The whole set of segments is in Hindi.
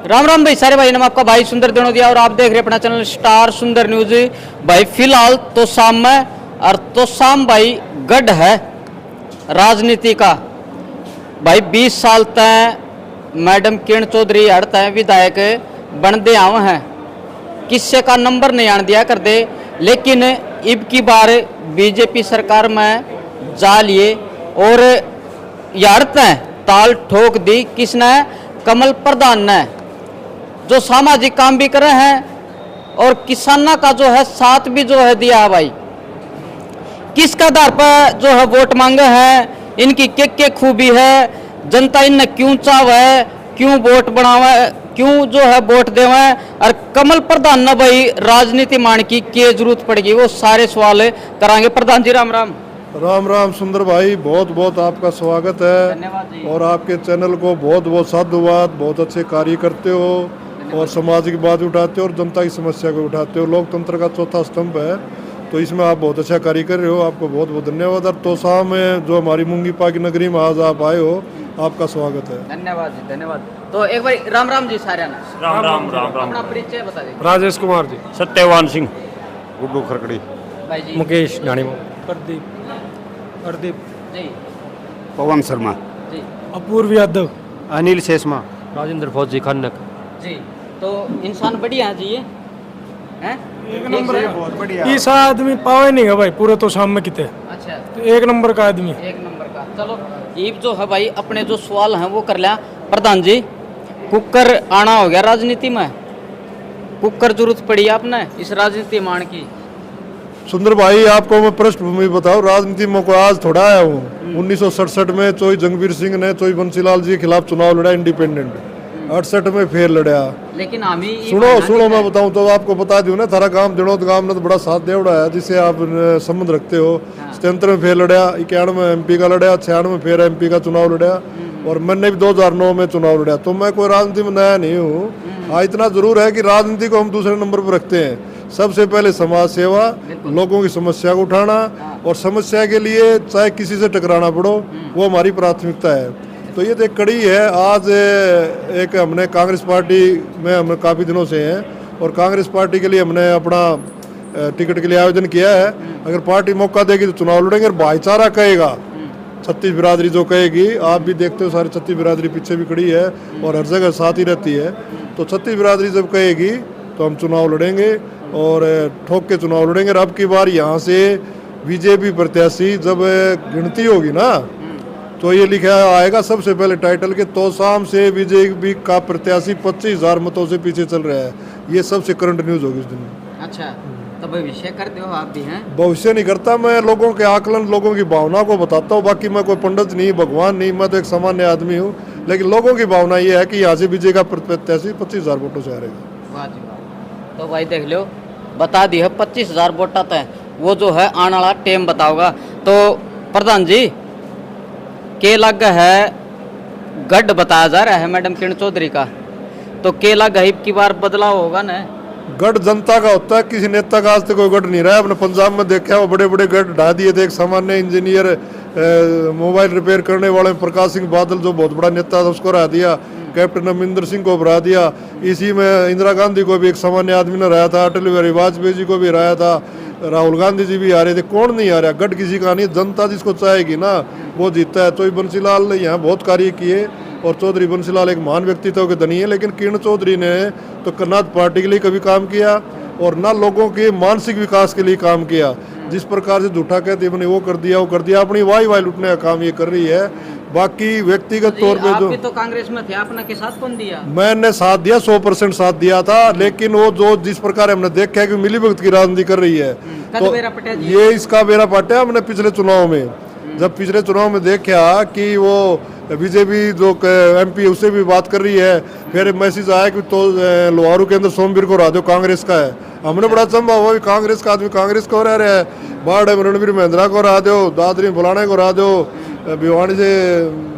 राम राम भाई सारे भाई, नाम आपका भाई सुंदर दिनोदिया और आप देख रहे हैं अपना चैनल स्टार सुंदर न्यूज। भाई फिलहाल तो शाम में और तो शाम भाई गढ़ है राजनीति का। भाई 20 साल तक मैडम किरण चौधरी हर तय विधायक बनते आव हैं, किसी का नंबर नहीं आन दिया करते, लेकिन इब की बार बीजेपी सरकार में जा लिए और यार तय ताल ठोक दी। किसने? कमल प्रधान ने, जो सामाजिक काम भी करे हैं और किसानों का जो है साथ भी जो है दिया है। भाई किसका आधार पर जो है वोट मांगे हैं, इनकी के खूबी है, जनता इन्हें क्यों चाहे, क्यों वोट बनावे, क्यों जो है वोट देवे, और कमल प्रधान ने भाई राजनीति मान की क्या जरूरत पड़ेगी, वो सारे सवाल करांगे। प्रधान जी राम राम। राम राम सुंदर भाई, बहुत बहुत आपका स्वागत है। धन्यवाद जी। और आपके चैनल को बहुत बहुत साधुवाद। बहुत अच्छे कार्य करते हो और समाज की बात उठाते हो और जनता की समस्या को उठाते हो। लोकतंत्र का चौथा स्तंभ है, तो इसमें आप बहुत अच्छा कार्य कर रहे हो, आपको बहुत बहुत धन्यवाद। और तोसा में जो हमारी मुंगीपा की नगरी में आज आप आए हो, आपका स्वागत है। धन्यवाद जी, धन्यवाद। तो एक बार राम राम जी सारे। राम राम राम राम। अपना परिचय बता दीजिए। राजेश कुमार जी। सत्यवान सिंह। गुड्डू खरकड़ी। भाई जी। मुकेश जानी प्रदीप प्रदीप जी पवन शर्मा, जी अपूर्व यादव, अनिल शेषमा, राजेंद्र फौजी खन्नक। जी। तो इंसान बढ़िया है जी, ये हैं? एक नंबर है, बहुत बढ़िया। ऐसा आदमी पावे नहीं है भाई पूरे तो शाम में कितने, अच्छा, तो एक नंबर का आदमी। एक नंबर का। चलो ये जो है भाई अपने जो सवाल हैं वो कर लिया। प्रधान जी, कुकर आना हो गया राजनीति में, कुकर जरूरत पड़ी आपने इस राजनीति मान की। सुंदर भाई, आपको मैं पृष्ठभूमि बताऊं, राजनीति में को आज थोड़ा आया हूँ। 1967 में चोई जंगवीर सिंह ने चोई बंसीलाल जी के खिलाफ चुनाव लड़ा, इंडिपेंडेंट। 68 में फिर लड़ा। लेकिन हम ही सुनो मैं बताऊं तो आपको बता दूं ना, थारा काम दिनोद गांव ने तो बड़ा साथ दे उड़ा है, जिसे आप संबंध रखते हो। 77 में फिर लड़ा, 91 में MP का लड़ा, 96 में फिर MP का चुनाव लड़ा, और मैंने भी 2009 में चुनाव लड़ा। तो मैं कोई राजनीति में नया नहीं हूँ। हाँ, इतना जरूर है कि राजनीति को हम दूसरे नंबर पर रखते हैं। सबसे पहले समाज सेवा, लोगों की समस्या को उठाना, और समस्या के लिए चाहे किसी से टकराना पड़ो, वो हमारी प्राथमिकता है। तो ये एक कड़ी है। आज एक हमने कांग्रेस पार्टी में हम काफ़ी दिनों से हैं, और कांग्रेस पार्टी के लिए हमने अपना टिकट के लिए आवेदन किया है। अगर पार्टी मौका देगी तो चुनाव लड़ेंगे। और भाईचारा कहेगा, छत्तीस बिरादरी जो कहेगी, आप भी देखते हो सारी छत्तीस बिरादरी पीछे भी खड़ी है और हर जगह साथ ही रहती है। तो छत्तीस बिरादरी जब कहेगी तो हम चुनाव लड़ेंगे और ठोक के चुनाव लड़ेंगे। और अब की बार यहाँ से बीजेपी प्रत्याशी जब गिनती होगी ना, तो ये लिखा आएगा सबसे पहले टाइटल के, तोसाम से बीजेपी का प्रत्याशी 25,000 मतों से पीछे चल रहा है। ये सबसे करंट न्यूज होगी उस दिन। अच्छा, तो भविष्य करते हो आप भी हैं? भविष्य नहीं करता मैं, लोगों के आकलन, लोगों की भावना को बताता हूँ। बाकी मैं कोई पंडित नहीं, भगवान नहीं, मैं तो एक सामान्य आदमी हूँ। लेकिन लोगों की भावना ये है कि यहाँ से बीजेपी का प्रत्याशी 25,000 वोटों से हारेगा। वाह जी वाह। तो भाई देख लो, बता दी है 25,000 वोट आता है, वो जो है आने वाला टाइम बताओगा। तो प्रधान जी के लग है गढ़ बताया जा रहा है मैडम किरण चौधरी का, तो के लग है की बार बदलाव होगा ना? गढ़ जनता का होता है, किसी नेता का आज तक कोई गढ़ नहीं रहा है। अपने पंजाब में देखा, वो बड़े बड़े गढ़ ढा दिए थे। एक सामान्य इंजीनियर, मोबाइल रिपेयर करने वाले प्रकाश सिंह बादल जो बहुत बड़ा नेता था, उसको हरा दिया। कैप्टन अमरिंदर सिंह को हरा दिया। इसी में इंदिरा गांधी को भी एक सामान्य आदमी ने हराया था। अटल बिहारी वाजपेयी जी को भी हराया था। राहुल गांधी जी भी आ रहे थे। कौन नहीं आ रहा? गढ़ किसी का नहीं, जनता जिसको चाहेगी ना वो जीतता है। तो बंसीलाल ने यहाँ बहुत कार्य किए, और चौधरी बंसीलाल एक महान व्यक्तित्व के धनी है। लेकिन किरण चौधरी ने तो कर्नाटक पार्टी के लिए कभी काम किया, और ना लोगों के मानसिक विकास के लिए काम किया। जिस प्रकार से झूठा कहते मैंने वो कर दिया, अपनी वाई लुटने का काम ये कर रही है। बाकी व्यक्तिगत तौर पे आप जो भी तो कांग्रेस में थे, आपने के साथ कौन दिया? मैंने साथ दिया, 100% साथ दिया था। लेकिन वो जो जिस प्रकार हमने देखा है कि मिलीभगत की राजनीति कर रही है, तो ये इसका बेरा पाटा। हमने पिछले चुनाव में, जब पिछले चुनाव में देखा कि वो बीजेपी जो MP उससे भी बात कर रही है, फिर मैसेज आया कि तो लोहारू के अंदर सोमवीर को हरा दो, कांग्रेस का है। हमने बड़ा चंबा हुआ, कांग्रेस का आदमी कांग्रेस को रह रहा है। बाढ़ में रणवीर महिंद्रा को हरा दो, दादरी में बुलाने को हरा दो, भिवानी से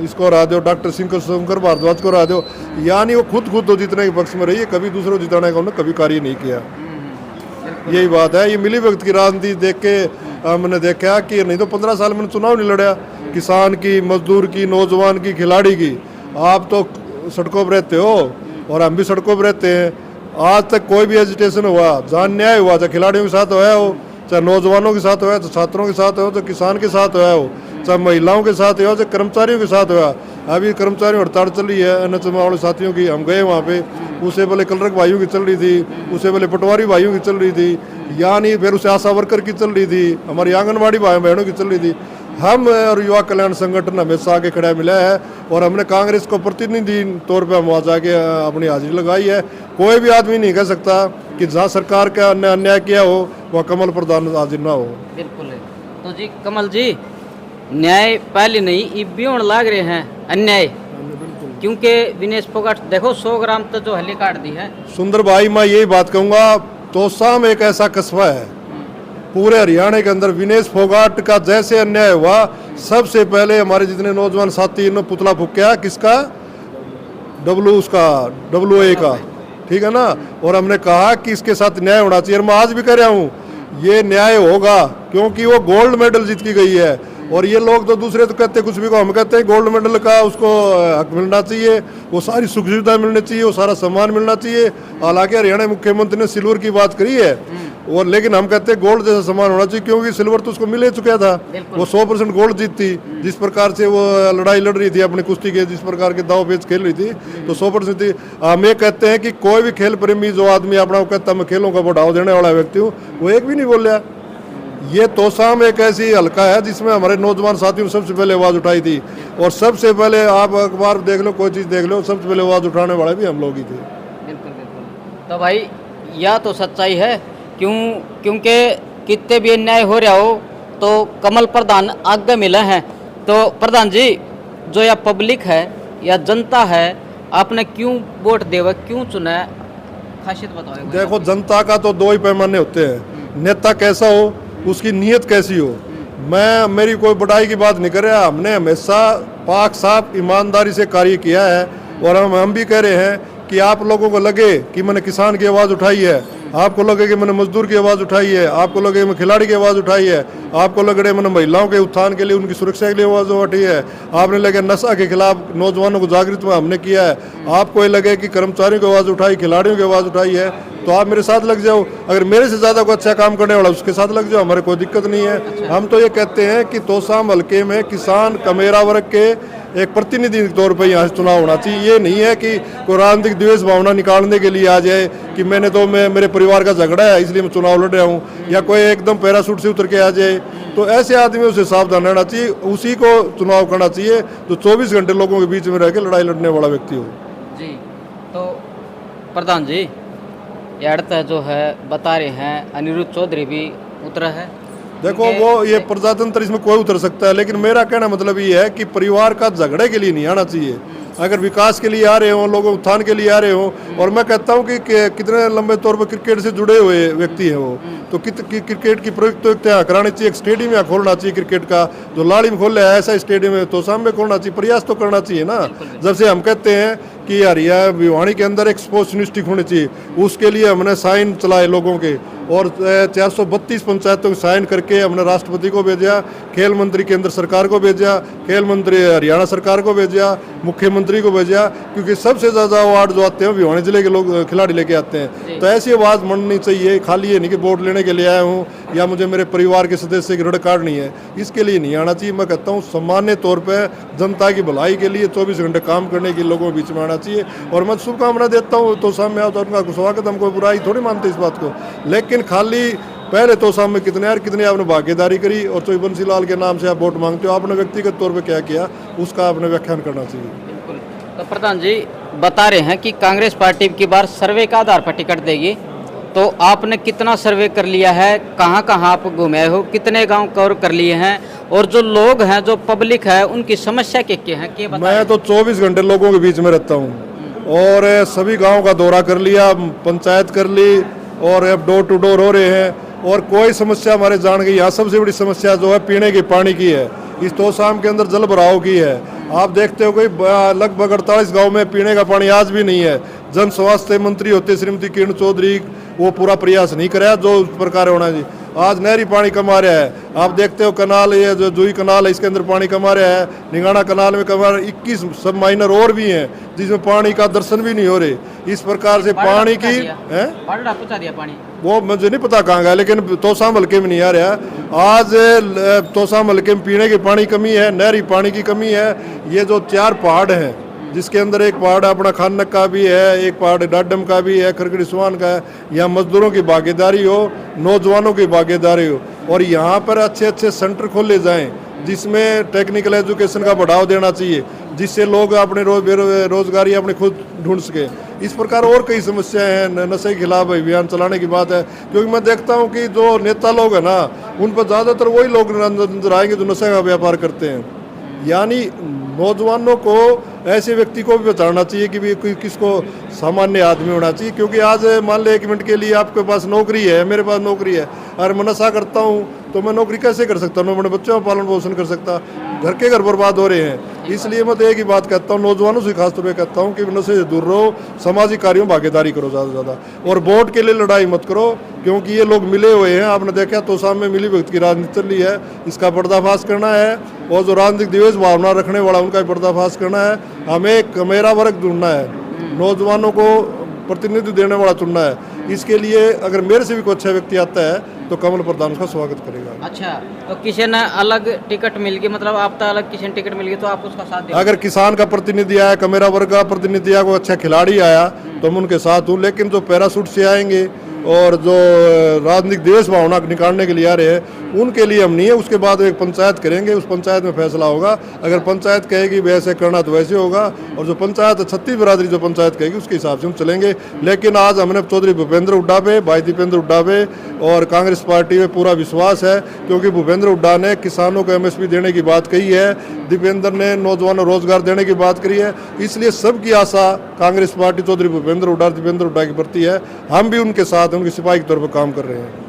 इसको हरा दो, डॉक्टर शंकर भारद्वाज को हरा दो। यानी वो खुद तो जीतने के पक्ष में रही है, कभी दूसरों को जिताने का उन्होंने कभी कार्य नहीं किया। यही बात है। ये मिली भगत की राजनीति देख के हमने देखा कि नहीं तो 15 साल में चुनाव नहीं लड़ा, किसान की, मजदूर की, नौजवान की, खिलाड़ी की। आप तो सड़कों पर रहते हो, और हम भी सड़कों पर रहते हैं। आज तक कोई भी एजिटेशन हुआ, जहाँ न्याय हुआ, चाहे खिलाड़ियों के साथ हुआ हो, चाहे नौजवानों के साथ हुआ, चाहे छात्रों के साथ हो, चाहे किसान के साथ हुआ हो, चाहे महिलाओं के साथ हुआ, चाहे कर्मचारियों के साथ हुआ। अभी कर्मचारियों हड़ताल चल रही है एनएचएम वाले साथियों की, हम गए वहाँ पे, उससे पहले कलरक भाइयों की चल रही थी, उससे पहले पटवारी भाइयों की चल रही थी, यानी फिर उसे आशा वर्कर की चल रही थी, हमारी आंगनबाड़ी भाई बहनों की चल रही थी। हम और युवा कल्याण संगठन हमेशा आगे खड़ा मिला है और हमने कांग्रेस को प्रतिनिधि तौर पे हम वहाँ जाके अपनी हाजिरी लगाई है। कोई भी आदमी नहीं कह सकता कि जहाँ सरकार का अन्याय किया हो वह कमल प्रधान हाजिर ना हो। बिल्कुल है। तो जी कमल जी, न्याय पहले नहीं अब भी होने लग रहे हैं अन्याय, क्योंकि विनेश फोगाट देखो 100 ग्राम तो जो हल्ली काट दी है। सुंदर भाई, मैं यही बात कहूँगा, तोसाम एक ऐसा कस्बा है पूरे हरियाणा के अंदर, विनेश फोगाट का जैसे अन्याय हुआ सबसे पहले हमारे जितने नौजवान साथी इन्होंने पुतला फूंका, किसका, WA का, ठीक है ना। और हमने कहा कि इसके साथ न्याय होना चाहिए, और मैं आज भी कह रहा हूँ ये न्याय होगा, क्योंकि वो गोल्ड मेडल जीत की गई है। और ये लोग तो दूसरे तो कहते हैं कुछ भी को, हम कहते हैं गोल्ड मेडल का उसको हक मिलना चाहिए, वो सारी सुख सुविधा मिलनी चाहिए, वो सारा सम्मान मिलना चाहिए। हालांकि हरियाणा मुख्यमंत्री ने सिल्वर की बात करी है, और लेकिन हम कहते हैं गोल्ड जैसा सम्मान होना चाहिए, क्योंकि सिल्वर तो उसको मिल ही चुका था, वो 100% गोल्ड जीतती। जिस प्रकार से वो लड़ाई लड़ रही थी अपनी कुश्ती के, जिस प्रकार के दाव पेच खेल रही थी, तो 100% थी। हम ये कहते हैं कि कोई भी खेल प्रेमी जो आदमी अपना कहता मैं खेलों का बढ़ावा देने वाला व्यक्ति हूँ, वो एक भी नहीं बोल रहा। ये तोसाम एक ऐसी हल्का है जिसमें हमारे नौजवान साथियों ने सबसे पहले आवाज़ उठाई थी, और सबसे पहले आप अखबार देख लो, कोई चीज़ देख लो, सबसे पहले आवाज़ उठाने वाले भी हम लोग ही थे। बिल्कुल बिल्कुल। तो भाई यह तो सच्चाई है, क्योंकि कितने भी अन्याय हो रहा हो तो कमल प्रधान आगे मिले हैं। तो प्रधान जी, जो यह पब्लिक है या जनता है, आपने क्यों वोट देवा, क्यों चुना है, खासियत बताओ। देखो, जनता का तो दो ही पैमाने होते हैं, नेता कैसा हो, उसकी नीयत कैसी हो। मैं मेरी कोई बड़ाई की बात नहीं कर रहा, हमने हमेशा पाक साफ ईमानदारी से कार्य किया है, और हम भी कह रहे हैं कि आप लोगों को लगे कि मैंने किसान की आवाज़ उठाई है, आपको लगे कि मैंने मजदूर की आवाज़ उठाई है, आपको लगे मैं खिलाड़ी की आवाज़ उठाई है, आपको लगे मैंने महिलाओं के उत्थान के लिए, उनकी सुरक्षा के लिए आवाज़ उठाई है, आपने लगे नशा के खिलाफ नौजवानों को जागृत में हमने किया है, आपको ये लगे कि कर्मचारियों की आवाज़ उठाई, खिलाड़ियों की आवाज़ उठाई है, तो आप मेरे साथ लग जाओ। अगर मेरे से ज़्यादा कोई अच्छा काम करने वाला उसके साथ लग जाओ, हमारे कोई दिक्कत नहीं है। हम तो ये कहते हैं कि तोसाम हल्के में किसान कमेरा वर्ग के एक प्रतिनिधि के तौर पर यहाँ चुनाव होना चाहिए। ये नहीं है कि कोई राजनीतिक द्वेष भावना निकालने के लिए आ जाए कि मैं मेरे परिवार का झगड़ा है इसलिए मैं चुनाव लड़ रहा हूँ, या कोई एकदम पैराशूट से उतर के आ जाए। तो ऐसे आदमियों से सावधान रहना चाहिए, उसी को चुनाव करना चाहिए जो 24 घंटे लोगों के बीच में रह के लड़ाई लड़ने वाला व्यक्ति हो। जी, तो प्रधान जी, यह जो है बता रहे हैं अनिरुद्ध चौधरी भी उतरा है। देखो, वो ये प्रजातंत्र, इसमें कोई उतर सकता है, लेकिन मेरा कहना मतलब ये है कि परिवार का झगड़े के लिए नहीं आना चाहिए। अगर विकास के लिए आ रहे हो, लोगों उत्थान के लिए आ रहे हो, और मैं कहता हूँ कि कितने लंबे तौर पर क्रिकेट से जुड़े हुए व्यक्ति हैं वो, तो क्रिकेट की प्रतियोगिता करानी चाहिए, एक स्टेडियम यहाँ खोलना चाहिए क्रिकेट का, जो लाड़ी में खोल रहा है ऐसा स्टेडियम है तोसाम में खोलना चाहिए, प्रयास तो करना चाहिए ना। जब से हम कहते हैं कि हरियाणा भिवानी के अंदर एक स्पोर्ट्स यूनिवर्सिटी होनी चाहिए, उसके लिए हमने साइन चलाए लोगों के, और 432 पंचायतों को साइन करके हमने राष्ट्रपति को भेजा, खेल मंत्री केंद्र सरकार को भेजा, खेल मंत्री हरियाणा सरकार को भेजा, मुख्यमंत्री को भेजा, क्योंकि सबसे ज़्यादा अवार्ड जो आते हैं भिवानी जिले के लोग खिलाड़ी लेके आते हैं। तो ऐसी आवाज़ बननी चाहिए, खाली ये नहीं कि वोट लेने के लिए आया हूँ या मुझे मेरे परिवार के सदस्य की ऋण काटनी है, इसके लिए नहीं आना चाहिए। मैं कहता हूँ सामान्य तौर पर जनता की भलाई के लिए 24 घंटे काम करने के लोगों के बीच में आना चाहिए, और मैं शुभकामना देता हूँ। तो सामने आओ तो उनका स्वागत, हमको बुराई थोड़ी मानते इस बात को, लेकिन खाली पहले तो सामने कितने आपने भागीदारी करी, और तो बंसीलाल के नाम से आप वोट मांगते हो, आपने व्यक्तिगत तौर पे क्या किया उसका आपने व्याख्यान करना चाहिए। बिल्कुल। तो प्रधान जी बता रहे हैं कि कांग्रेस पार्टी की बार सर्वे का आधार पर टिकट देगी, तो आपने कितना सर्वे कर लिया है, कहाँ कहाँ आप घूमे हो, कितने गांव कवर कर लिए हैं, और जो लोग हैं, जो पब्लिक है, उनकी समस्या क्या है, क्या मैं तो 24 घंटे लोगों के बीच में रहता हूँ, और सभी गाँव का दौरा कर लिया, पंचायत कर ली, और अब डोर टू डोर हो रहे हैं, और कोई समस्या हमारे जान गई। यहाँ सबसे बड़ी समस्या जो है पीने के पानी की है, इस तोसाम के अंदर जल भराव की है। आप देखते हो कि लगभग 48 गांव में पीने का पानी आज भी नहीं है। जन स्वास्थ्य मंत्री होते श्रीमती किरण चौधरी, वो पूरा प्रयास नहीं कराया जो उस प्रकार होना चाहिए। आज नहरी पानी कम आ रहा है। आप देखते हो कनाल, ये जो जुई कनाल है इसके अंदर पानी कम आ रहा है, निगाना कनाल में कम आ रहा है, 21 सब माइनर और भी हैं जिसमें पानी का दर्शन भी नहीं हो रहे। इस प्रकार से पानी की है, पहुंचा दिया पानी, वो मुझे नहीं पता कहाँ गया, लेकिन तोसाम हल्के में नहीं आ रहा। आज तोसाम हल्के में पीने की पानी कमी है, नहरी पानी की कमी है। ये जो 4 पहाड़ हैं जिसके अंदर एक पहाड़ अपना खानक का भी है, एक पहाड़ डाडम का भी है, खरगड़ी सुवान का है। यहाँ मजदूरों की भागीदारी हो, नौजवानों की भागीदारी हो, और यहाँ पर अच्छे अच्छे सेंटर खोले जाएं जिसमें टेक्निकल एजुकेशन का बढ़ावा देना चाहिए, जिससे लोग अपने रोजगारी अपने खुद ढूंढ सके। इस प्रकार और कई समस्याएं हैं। नशे के खिलाफ अभियान चलाने की बात है, क्योंकि मैं देखता हूं कि जो नेता लोग हैं ना, उन पर ज़्यादातर वही लोग नजर आएंगे जो नशे का व्यापार करते हैं। यानी नौजवानों को, ऐसे व्यक्ति को भी बताना चाहिए कि भी किसको सामान्य आदमी होना चाहिए। क्योंकि आज मान ले 1 मिनट के लिए आपके पास नौकरी है, मेरे पास नौकरी है, और मैं नशा करता हूँ तो मैं नौकरी कैसे कर सकता हूँ? मैं अपने बच्चों का पालन पोषण कर सकता? घर के घर बर्बाद हो रहे हैं। इसलिए मैं तो एक ही बात कहता हूँ, नौजवानों से खासतौर पर कहता हूँ कि नशे से दूर रहो, सामाजिक कार्यों में भागीदारी करो ज़्यादा से ज़्यादा, और वोट के लिए लड़ाई मत करो, क्योंकि ये लोग मिले हुए हैं। आपने देखा तो सामने मिली भगत की राजनीति चल रही है, इसका पर्दाफाश करना है, और जो राजनीतिक द्वेष भावना रखने वाला उनका भी पर्दाफाश करना है। हमें कमेरा वर्ग ढूंढना है, नौजवानों को प्रतिनिधित्व देने वाला चुनना है। इसके लिए अगर मेरे से भी कोई अच्छा व्यक्ति आता है तो कमल प्रधान उसका स्वागत करेगा। अच्छा, तो किसी ने अलग टिकट मिल गई, मतलब आपका अलग किसी ने टिकट मिल गई तो आप उसका साथ देंगे? अगर किसान का प्रतिनिधि आया, कमेरा वर्ग का प्रतिनिधि आया, कोई अच्छा खिलाड़ी आया तो मैं उनके साथ हूँ। लेकिन जो पैराशूट से आएंगे और जो राजनीतिक देश भावना निकालने के लिए आ रहे हैं, उनके लिए हम नहीं है। उसके बाद एक पंचायत करेंगे, उस पंचायत में फैसला होगा। अगर पंचायत कहेगी वैसे करना तो वैसे होगा, और जो पंचायत छत्तीस बिरादरी जो पंचायत कहेगी उसके हिसाब से हम चलेंगे। लेकिन आज हमने चौधरी भूपेंद्र हुड्डा पे, भाई दीपेंद्र हुड्डा पे और कांग्रेस पार्टी में पूरा विश्वास है, क्योंकि भूपेंद्र हुड्डा ने किसानों को MSP देने की बात कही है, दीपेंद्र ने नौजवानों को रोजगार देने की बात करी है। इसलिए सबकी आशा कांग्रेस पार्टी चौधरी भूपेंद्र हुड्डा, दीपेंद्र हुड्डा के प्रति है। हम भी उनके साथ उनके सिपाही के तौर पर काम कर रहे हैं।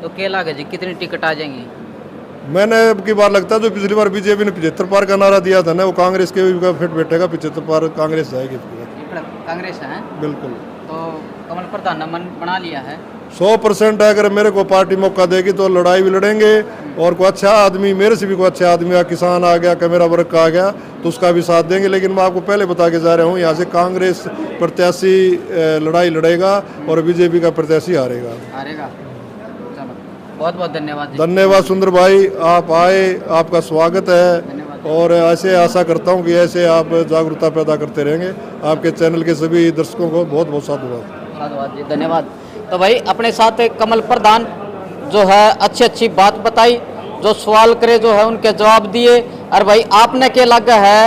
तो क्या लगे जी, कितनी टिकट आ जाएंगी? मैंने अब की बार लगता है जो पिछली बार बीजेपी ने 75 पार का नारा दिया था ना, वो कांग्रेस के भी फिट बैठेगा। 75 पार कांग्रेस जाएगी। कांग्रेस है बिल्कुल। तो कमल प्रधान ने मन बना लिया है 100%। अगर मेरे को पार्टी मौका देगी तो लड़ाई भी लड़ेंगे, और कोई अच्छा आदमी, मेरे से भी कोई अच्छा आदमी, किसान आ गया, कमेरा वर्ग का आ गया तो उसका भी साथ देंगे। लेकिन मैं आपको पहले बता के जा रहा हूँ, यहाँ से कांग्रेस प्रत्याशी लड़ाई लड़ेगा और बीजेपी का प्रत्याशी हारेगा। चलो, बहुत बहुत धन्यवाद जी। धन्यवाद सुंदर भाई, आप आए, आपका स्वागत है। और ऐसे आशा करता हूँ कि ऐसे आप जागरूकता पैदा करते रहेंगे। आपके चैनल के सभी दर्शकों को बहुत बहुत साधुवाद जी, धन्यवाद। तो भाई अपने साथ एक कमल प्रधान जो है अच्छी अच्छी बात बताई, जो सवाल करे जो है उनके जवाब दिए। और भाई आपने क्या लगा है,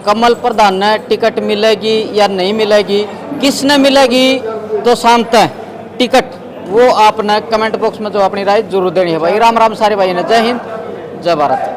कमल प्रधान ने टिकट मिलेगी या नहीं मिलेगी, किसने मिलेगी तो शाम तक टिकट, वो आपने कमेंट बॉक्स में जो अपनी राय जरूर देनी है। भाई राम राम सारे भाई ने, जय हिंद जय भारत।